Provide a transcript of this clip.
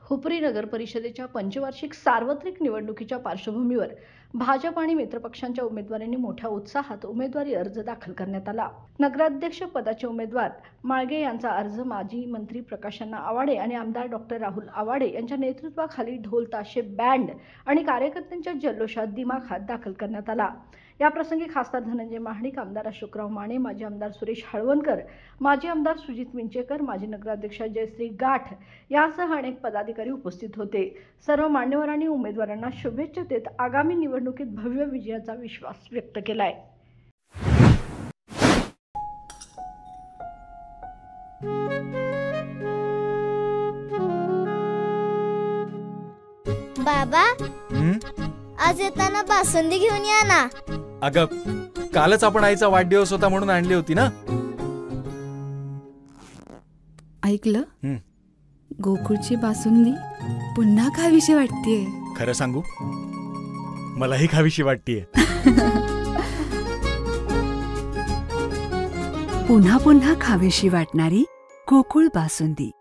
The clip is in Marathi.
हुपरी नगर परिषदेच्या पंचवार्षिक सार्वत्रिक निवडणुकीच्या पार्श्वभूमीवर भाजप आणि मित्रपक्षांच्या उमेदवारांनी मोठ्या उत्साहात उमेदवारी अर्ज दाखल करण्यात आला। नगराध्यक्ष पदाचे उमेदवार माळगे यांचा अर्ज माजी मंत्री प्रकाशअण्णा आवाडे आणि आमदार डॉक्टर राहुल आवाडे यांच्या नेतृत्वाखाली ढोल ताशे बँड आणि कार्यकर्त्यांच्या जल्लोषात दिमाखात दाखल करण्यात आला। या प्रसंगी खासदार धनंजय महाडिक, आमदार अशोकराव माने, माजी आमदार सुरेश हळवणकर, माजी आमदार सुजित विंचेकर, माजी नगराध्यक्ष जयश्री गाठ यासह अनेक पदाधिकारी उपस्थित होते। सर्व मान्यवरांनी उमेदवारांना शुभेच्छा देत आगामी निवडणुकीत भव्य विजयाचा विश्वास व्यक्त केलाय। बाबा, आज येताना बासुंदी घेऊन या ना। अगं, कालच आपण आईचा वाढदिवस होता म्हणून आणली होती ना। ऐकलं, गोकुळची बासुंदी पुन्हा खावीशी वाटतेय। खरं सांगू, मलाही खावीशी वाटतेय। पुन्हा पुन्हा खावीशी वाटणारी गोकुळ बासुंदी।